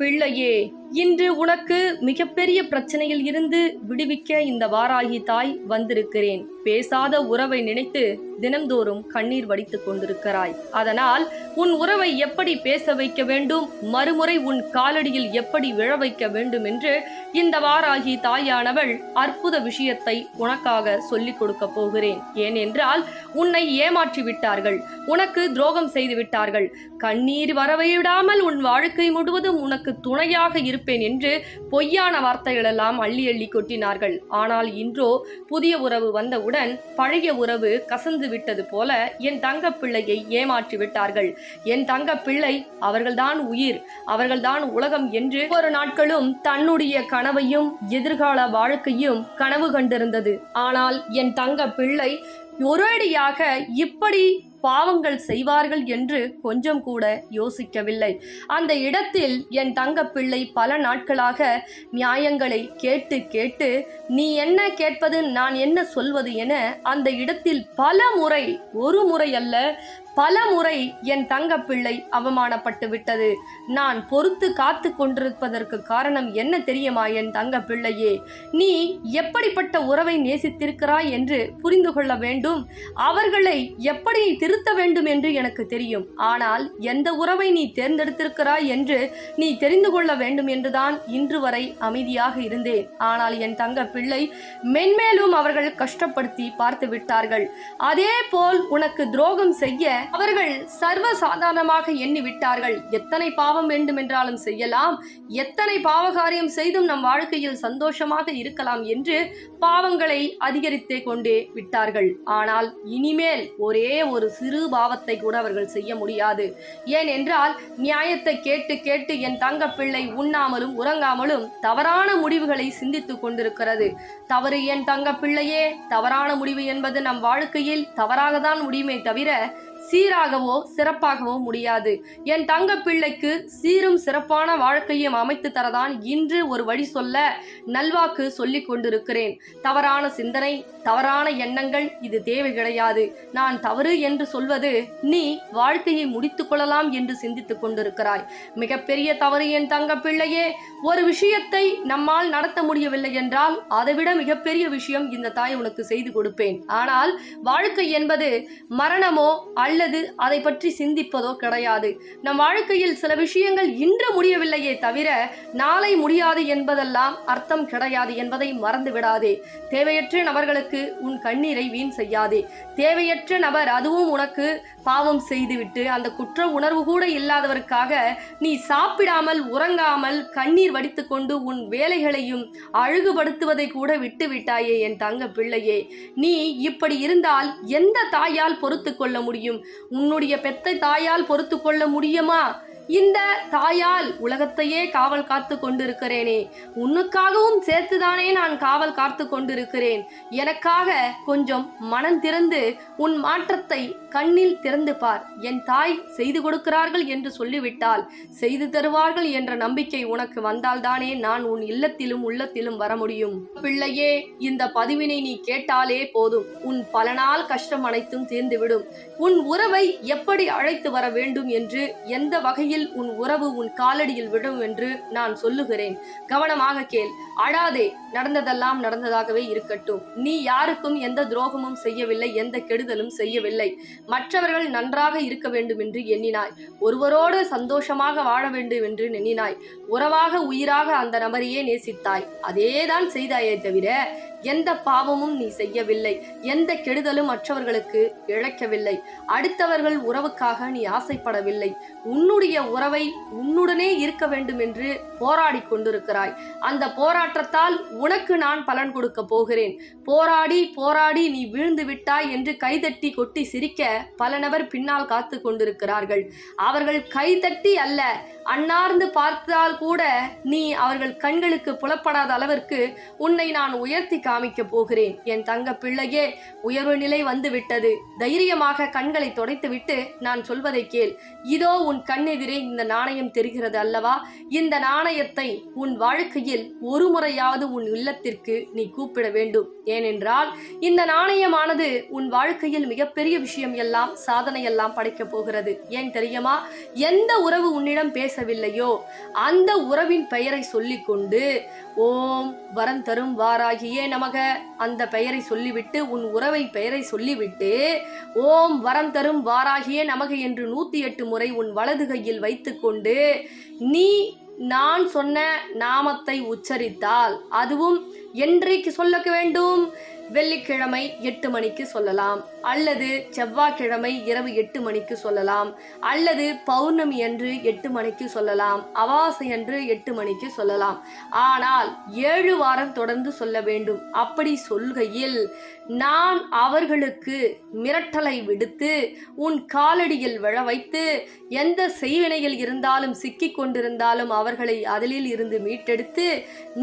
பிள்ளையே, இன்று உனக்கு மிகப்பெரிய பிரச்சனையில் இருந்து விடுவிக்க இந்த வாராகி தாய் வந்திருக்கிறேன். பேசாத உறவை நினைத்து தினம்தோறும் கண்ணீர் வடித்துக் கொண்டிருக்கிறாய். அதனால் உன் உறவை எப்படி பேச வைக்க வேண்டும், மறுமுறை உன் காலடியில் எப்படி விழ வைக்க வேண்டும் என்று இந்த வாராகி தாயானவள் அற்புத விஷயத்தை உனக்காக சொல்லிக் கொடுக்க போகிறேன். ஏனென்றால் உன்னை ஏமாற்றி விட்டார்கள், உனக்கு துரோகம் செய்து விட்டார்கள். கண்ணீர் வரவிடாமல் உன் வாழ்க்கை முழுவதும் உனக்கு துணையாக இருப்பேன் என்று பொய்யான வார்த்தைகளெல்லாம் அள்ளி அள்ளி கொட்டினார்கள். ஆனால் இன்றோ புதிய உறவு வந்தவுடன் பழைய உறவு கசந்து விட்டது போல என் தங்க பிள்ளையை ஏமாற்றி விட்டார்கள். என் தங்க பிள்ளை அவர்கள்தான் உயிர், அவர்கள்தான் உலகம் என்று ஒரு நாட்களும் தன்னுடைய கனவையும் எதிர்கால வாழ்க்கையும் கனவு கண்டிருந்தது. ஆனால் என் தங்க பிள்ளை ஒரேடியாக இப்படி பாவங்கள் செய்வார்கள் என்று கொஞ்சம் கூட யோசிக்கவில்லை. அந்த இடத்தில் என் தங்க பிள்ளை பல நாட்களாக நியாயங்களை கேட்டு கேட்டு நீ என்ன கேட்பது, நான் என்ன சொல்வது என அந்த இடத்தில் பல முறை, ஒரு முறை அல்ல பல முறை என் தங்க பிள்ளை அவமானப்பட்டு விட்டது. நான் பொறுத்து காத்து கொண்டிருப்பதற்கு காரணம் என்ன தெரியுமா என் தங்க பிள்ளையே? நீ எப்படிப்பட்ட உறவை நேசித்திருக்கிறாய் என்று புரிந்து கொள்ள வேண்டும். அவர்களை எப்படி திருத்த வேண்டும் என்று எனக்கு தெரியும். ஆனால் எந்த உறவை நீ தேர்ந்தெடுத்திருக்கிறாய் என்று நீ தெரிந்து கொள்ள வேண்டும் என்றுதான் இன்று வரை அமைதியாக இருந்தேன். ஆனால் என் தங்க பிள்ளை மென்மேலும் அவர்கள் கஷ்டப்படுத்தி பார்த்து விட்டார்கள். அதே போல் உனக்கு துரோகம் செய்ய அவர்கள் சர்வ சாதாரணமாக எண்ணி விட்டார்கள். எத்தனை பாவம் வேண்டுமென்றாலும் செய்யலாம், எத்தனை பாவகாரியம் செய்தும் நம் வாழ்க்கையில் சந்தோஷமாக இருக்கலாம் என்று பாவங்களை அதிகரித்தே கொண்டே விட்டார்கள். ஆனால் இனிமேல் ஒரே ஒரு சிறு பாவத்தை கூட அவர்கள் செய்ய முடியாது. ஏனென்றால் நியாயத்தை கேட்டு கேட்டு என் தங்க பிள்ளை உண்ணாமலும் உறங்காமலும் தவறான முடிவுகளை சிந்தித்துக் கொண்டிருக்கிறது. தவறு என் தங்க பிள்ளையே, தவறான முடிவு என்பது நம் வாழ்க்கையில் தவறாகத்தான் முடியுமே தவிர சீராகவோ சிறப்பாகவோ முடியாது. என் தங்க பிள்ளைக்கு சீரும் சிறப்பான வாழ்க்கையும் அமைத்து தரதான் இன்று ஒரு வழி சொல்ல நல்வாக்கு சொல்லிக் கொண்டிருக்கிறேன். தவறான சிந்தனை, தவறான எண்ணங்கள் இது தேவை கிடையாது. நான் தவறு என்று சொல்வது நீ வாழ்க்கையை முடித்துக் கொள்ளலாம் என்று சிந்தித்துக் கொண்டிருக்கிறாய். மிகப்பெரிய தவறு என் தங்க பிள்ளையே. ஒரு விஷயத்தை நம்மால் நடத்த முடியவில்லை என்றால் அதைவிட மிகப்பெரிய விஷயம் இந்த தாய் உனக்கு செய்து கொடுப்பேன். ஆனால் வாழ்க்கை என்பது மரணமோ அல்லது அதை பற்றி சிந்திப்பதோ கிடையாது. நம் வாழ்க்கையில் சில விஷயங்கள் இன்று முடியவில்லையே தவிர நாளை முடியாது என்பதெல்லாம் அர்த்தம் கிடையாது என்பதை மறந்து விடாதே. தேவையற்ற நபர்களுக்கு உன் கண்ணீரை வீண் செய்யாதே. தேவையற்ற நபர், அதுவும் உனக்கு பாவம் செய்துவிட்டு அந்த குற்ற உணர்வு கூட இல்லாதவருக்காக நீ சாப்பிடாமல் உறங்காமல் கண்ணீர் வடித்துக் கொண்டு உன் வேலைகளையும் அழகுபடுத்துவதை கூட விட்டு விட்டாயே என் தங்க பிள்ளையே. நீ இப்படி இருந்தால் எந்த தாயால் பொறுத்து கொள்ள முடியும்? உன்னுடைய பெத்த தாயால் பொறுத்து கொள்ள முடியுமா? இந்த தாயால் உலகத்தையே காவல் காத்து கொண்டிருக்கிறேனே, உன்னுக்காகவும் சேர்த்துதானே நான் காவல் காத்து கொண்டிருக்கிறேன். எனக்காக கொஞ்சம் மனம் திறந்து உன் மாற்றத்தை கண்ணில் திறந்து பார். என் தாய் செய்து கொடுக்கிறார்கள் என்று சொல்லிவிட்டால் செய்து தருவார்கள் என்ற நம்பிக்கை உனக்கு வந்தால்தானே நான் உன் இல்லத்திலும் உள்ளத்திலும் வர முடியும். பிள்ளையே, இந்த பதிவினை நீ கேட்டாலே போதும், உன் பல நாள் கஷ்டம் அனைத்தும் தீர்ந்துவிடும். உன் உறவை எப்படி அழைத்து வர வேண்டும் என்று, எந்த வகையில் உன் உறவு உன் காலடியில் விடும் என்று நான் சொல்லுகிறேன். கவனமாக கேள், அழாதே. நடந்ததெல்லாம் நடந்ததாகவே இருக்கட்டும். நீ யாருக்கும் எந்த துரோகமும் செய்யவில்லை, எந்த கெடுதலும் செய்யவில்லை. மற்றவர்கள் நன்றாக இருக்க வேண்டும் என்று எண்ணினாய். ஒருவரோடு சந்தோஷமாக வாழ வேண்டும் என்று எண்ணினாய். உறவாக உயிராக அந்த நபரையே நேசித்தாய். அதேதான் செய்தாயே தவிர எந்த பாவமும் நீ செய்யவில்லை, எந்த கெடுதலும் மற்றவர்களுக்கு இழைக்கவில்லை. அடுத்தவர்கள் உறவுக்காக நீ ஆசைப்படவில்லை. உன்னுடைய உறவை உன்னுடனே இருக்க வேண்டும் என்று போராடி கொண்டிருக்கிறாய். அந்த போராட்டத்தால் உனக்கு நான் பலன் கொடுக்க போகிறேன். போராடி போராடி நீ வீழ்ந்து விட்டாய் என்று கைதட்டி கொட்டி சிரிக்க பல நபர் பின்னால் காத்து கொண்டிருக்கிறார்கள். அவர்கள் கைதட்டி அல்ல, அன்னார்ந்து பார்த்தால் கூட நீ அவர்கள் கண்களுக்கு புலப்படாத அளவிற்கு உன்னை நான் உயர்த்தி காமிக்க போகிறேன். என் தங்க பிள்ளையே, உயர்வு நிலை வந்து விட்டது. தைரியமாக கண்களை துடைத்துவிட்டு நான் சொல்வதை கேள். இதோ உன் கண்ணெதிரே இந்த நாணயம் தெரிகிறது அல்லவா? இந்த நாணயத்தை உன் வாழ்க்கையில் ஒரு முறையாவது உன் இல்லத்திற்கு நீ கூப்பிட வேண்டும். ஏனென்றால் இந்த நாணயமானது உன் வாழ்க்கையில் மிகப்பெரிய விஷயம் எல்லாம், சாதனை எல்லாம் படைக்கப் போகிறது. ஏன் தெரியுமா? எந்த உறவு உன்னிடம் பேசவில்லையோ அந்த உறவின் பெயரை சொல்லிக்கொண்டு ஓம் வரம் தரும் வாராகியே நமக அந்த பெயரை சொல்லிவிட்டு, உன் உறவை பெயரை சொல்லிவிட்டு ஓம் வரம் தரும் வாராகியே நமக என்று 108 முறை உன் வலது கையில் வைத்துக்கொண்டு நீ நான் சொன்ன நாமத்தை உச்சரித்தால், அதுவும் என்றைக்கு சொல்ல வேண்டும்? வெள்ளிக்கிழமை 8 மணிக்கு சொல்லலாம், அல்லது செவ்வாய்க்கிழமை இரவு 8 மணிக்கு சொல்லலாம், அல்லது பௌர்ணமி அன்று 8 மணிக்கு சொல்லலாம், அமாவாசை அன்று 8 மணிக்கு சொல்லலாம். ஆனால் 7 வாரம் தொடர்ந்து சொல்ல வேண்டும். அப்படி சொல்கையில் நான் அவர்களுக்கு மிரட்டலை விடுத்து உன் காலடியில் விழ வைத்து, எந்த செய்வினையில் இருந்தாலும் சிக்கிக் கொண்டிருந்தாலும் அவர்களை அதிலில் இருந்து மீட்டெடுத்து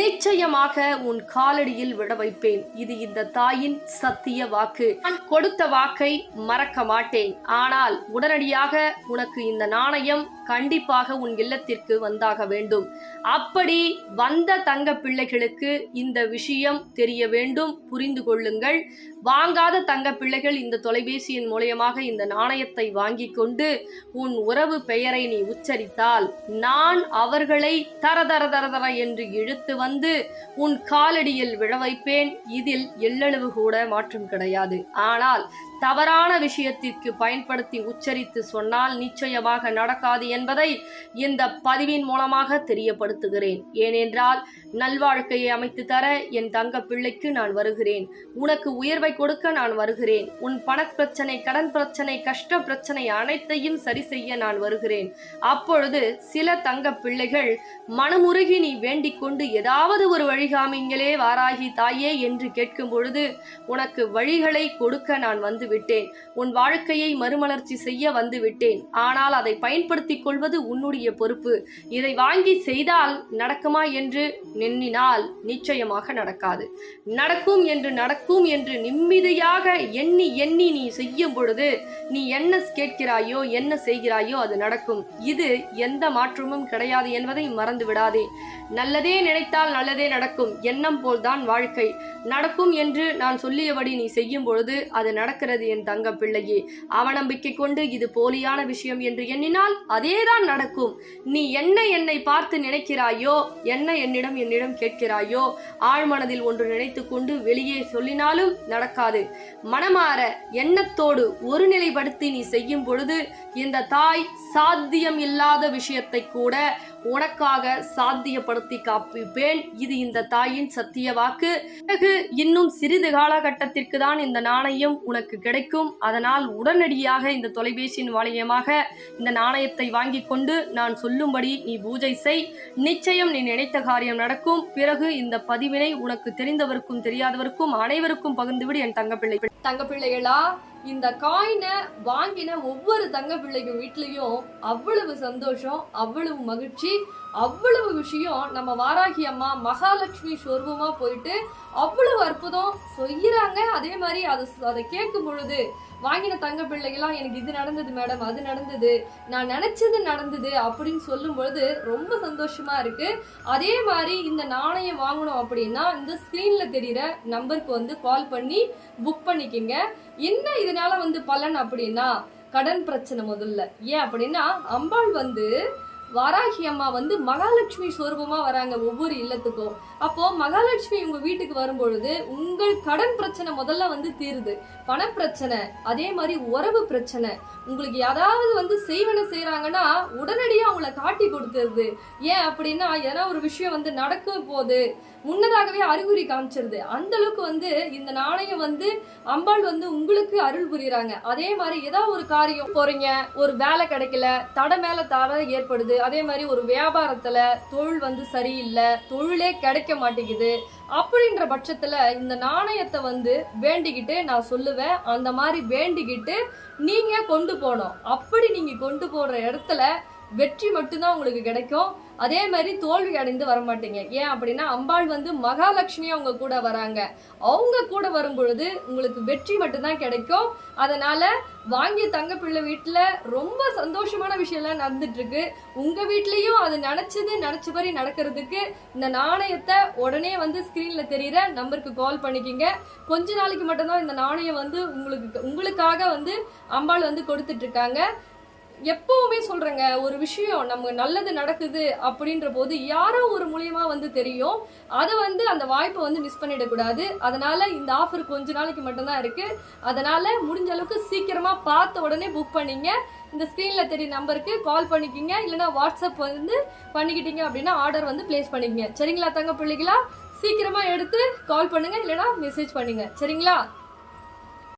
நிச்சயமாக உன் காலடியில் விழ வைப்பேன். இது இந்த தாயின் சத்திய வாக்கு. நான் கொடுத்த வாக்கை மறக்க மாட்டேன். ஆனால் உடனடியாக உனக்கு இந்த நாணயம் கண்டிப்பாக உன் இல்லத்திற்கு வந்தாக வேண்டும். அப்படி வந்த தங்க பிள்ளைகளுக்கு இந்த விஷயம் தெரிய வேண்டும். புரிந்து கொள்ளுங்கள். வாங்காத தங்க பிள்ளைகள் இந்த தொலைபேசியின் மூலமாக இந்த நாணயத்தை வாங்கி கொண்டு உன் உறவு பெயரை நீ உச்சரித்தால், நான் அவர்களை தர தர தர தர என்று இழுத்து வந்து உன் காலடியில் விழ வைப்பேன். இதில் எள்ளளவு கூட மாற்றம் கிடையாது. ஆனால் தவறான விஷயத்திற்கு பயன்படுத்தி உச்சரித்து சொன்னால் நிச்சயமாக நடக்காது என்பதை இந்த பதிவின் மூலமாக தெரியப்படுத்துகிறேன். ஏனென்றால் நல்வாழ்க்கையை அமைத்து தர என் தங்க பிள்ளைக்கு நான் வருகிறேன். உனக்கு உயர்வை கொடுக்க நான் வருகிறேன். உன் பணப்பிரச்சனை, கடன் பிரச்சனை, கஷ்ட பிரச்சனை அனைத்தையும் சரி செய்ய நான் வருகிறேன். அப்பொழுது சில தங்க பிள்ளைகள் மனமுருகி நீ வேண்டிக் கொண்டு ஏதாவது ஒரு வழிகாமிங்களே வாராகி தாயே என்று கேட்கும் பொழுது உனக்கு வழிகளை கொடுக்க நான் வந்து விட்டேன். உன் வாழ்க்கையை மறுமலர்ச்சி செய்ய வந்து விட்டேன். ஆனால் அதை பயன்படுத்திக் கொள்வது உன்னுடைய பொறுப்பு. இதை வாங்கி செய்தால் நடக்குமா என்று எண்ணினால் நிச்சயமாக நடக்காது. நடக்கும் என்று நிம்மதியாக எண்ணி எண்ணி நீ செய்யும் பொழுது நீ என்ன கேட்கிறாயோ, என்ன செய்கிறாயோ அது நடக்கும். இது எந்த மாற்றமும் கிடையாது என்பதை மறந்து விடாதே. நல்லதே நினைத்தால் நல்லதே நடக்கும். எண்ணம் போல்தான் வாழ்க்கை. நடக்கும் என்று நான் சொல்லியபடி நீ செய்யும் பொழுது அது நடக்கிறது என் தங்க பிள்ளையே. அவநம்பிக்கை கொண்டு இது போலியான விஷயம் என்று எண்ணினால் அதேதான் நடக்கும். நீ என்னை பார்த்து நினைக்கிறாயோ, என்னிடம் கேட்கிறாயோ, ஆழ்மனதில் ஒன்று நினைத்து கொண்டு வெளியே சொல்லினாலும் நடக்காது. மனமாற எண்ணத்தோடு ஒரு நிலைப்படுத்தி நீ செய்யும் பொழுது இந்த தாய் சாத்தியம் இல்லாத விஷயத்தை கூட உனக்காக சாத்தியப்படுத்தி காப்பிப்பேன். இது இந்த தாயின் சத்திய வாக்கு. பிறகு இன்னும் சிறிது காலகட்டத்திற்கு தான் இந்த நாணயம் உனக்கு கிடைக்கும். அதனால் உடனடியாக இந்த தொலைபேசியின் மூலமாக இந்த நாணயத்தை வாங்கி கொண்டு நான் சொல்லும்படி நீ பூஜை செய். நிச்சயம் நீ நினைத்த காரியம் நடக்கும். பிறகு இந்த பதிவினை உனக்கு தெரிந்தவருக்கும் தெரியாதவருக்கும் அனைவருக்கும் பகிர்ந்துவிடு என் தங்கப்பிள்ளைகளா. இந்த காயினை வாங்கின ஒவ்வொரு தங்க பிள்ளைங்க வீட்லயும் அவ்வளவு சந்தோஷம், அவ்வளவு மகிழ்ச்சி, அவ்வளவு விஷயம். நம்ம வாராகி அம்மா மகாலட்சுமி சொர்வமா போயிட்டு அவ்வளவு அற்புதம் செய்யறாங்க. அதே மாதிரி அதை கேட்கும் பொழுது வாங்கின தங்க பிள்ளைகளாம் எனக்கு இது நடந்தது மேடம், அது நடந்தது, நான் நினைச்சது நடந்தது அப்படின்னு சொல்லும் பொழுது ரொம்ப சந்தோஷமா இருக்கு. அதே மாதிரி இந்த நாணயம் வாங்கணும் அப்படின்னா இந்த ஸ்கிரீன்ல தெரியுற நம்பருக்கு கால் பண்ணி புக் பண்ணிக்கிங்க. என்ன இதனால பலன் அப்படின்னா கடன் பிரச்சனை முதல்ல. ஏன் அப்படின்னா அம்பாள் வாராகி அம்மா மகாலட்சுமி சொரூபமா வராங்க ஒவ்வொரு இல்லத்துக்கும். அப்போ மகாலட்சுமி உங்க வீட்டுக்கு வரும்பொழுது உங்கள் கடன் பிரச்சனை முதல்ல தீருது. பணப்பிரச்சனை, அதே மாதிரி உறவு பிரச்சனை, உங்களுக்கு யாராவது செய்வன செய்யறாங்கன்னா உடனடியா அவங்கள காட்டி கொடுத்துருது. ஏன் அப்படின்னா ஏன்னா ஒரு விஷயம் நடக்கும் போது முன்னதாகவே அறிகுறி காமிச்சிருது. அந்த அளவுக்கு இந்த நாணயம் அம்பாள் உங்களுக்கு அருள் புரியுறாங்க. அதே மாதிரி ஏதாவது ஒரு காரியம் போறீங்க, ஒரு வேலை கிடைக்கல, தடை மேல தடை ஏற்படுது. அதே மாதிரி ஒரு வியாபாரத்துல தொழில் சரியில்லை, தொழிலே கிடைக்க மாட்டேங்குது. அப்படின்ற பட்சத்துல இந்த நாணயத்தை வேண்டிக்கிட்டு நான் சொல்லுவேன், அந்த மாதிரி வேண்டிக்கிட்டு நீங்க கொண்டு போனோம். அப்படி நீங்க கொண்டு போற இடத்துல வெற்றி மட்டும்தான் உங்களுக்கு கிடைக்கும். அதே மாதிரி தோல்வி அடைந்து வரமாட்டீங்க. ஏன் அப்படின்னா அம்பாள் வந்து மகாலட்சுமியா உங்க கூட வராங்க. அவங்க கூட வரும் பொழுது உங்களுக்கு வெற்றி மட்டும்தான் கிடைக்கும். அதனால வாங்கிய தங்கப்பிள்ளை வீட்டுல ரொம்ப சந்தோஷமான விஷயம்லாம் நடந்துட்டு இருக்கு. உங்க வீட்லயும் அது நினைச்சபடி நடக்கிறதுக்கு இந்த நாணயத்தை உடனே வந்து ஸ்கிரீன்ல தெரியுற நம்பருக்கு கால் பண்ணிக்கிங்க. கொஞ்ச நாளைக்கு மட்டும்தான் இந்த நாணயம் வந்து உங்களுக்காக வந்து அம்பாள் வந்து கொடுத்துட்டு இருக்காங்க. எப்பவுமே சொல்றேங்க, ஒரு விஷயம் நம்ம நல்லது நடக்குது அப்படின்ற போது யாரோ ஒரு மூலியமா வந்து தெரியும். அதை வந்து அந்த வாய்ப்பை வந்து மிஸ் பண்ணிடக்கூடாது. அதனால இந்த ஆஃபர் கொஞ்ச நாளைக்கு மட்டும்தான் இருக்கு. அதனால முடிஞ்ச அளவுக்கு சீக்கிரமா பார்த்த உடனே புக் பண்ணிங்க. இந்த ஸ்கிரீன்ல தெரிய நம்பருக்கு கால் பண்ணிக்கிங்க. இல்லைன்னா வாட்ஸ்அப் வந்து பண்ணிக்கிட்டீங்க அப்படின்னா ஆர்டர் வந்து பிளேஸ் பண்ணிக்கங்க. சரிங்களா தங்க பிள்ளைகளா? சீக்கிரமா எடுத்து கால் பண்ணுங்க, இல்லைன்னா மெசேஜ் பண்ணுங்க. சரிங்களா?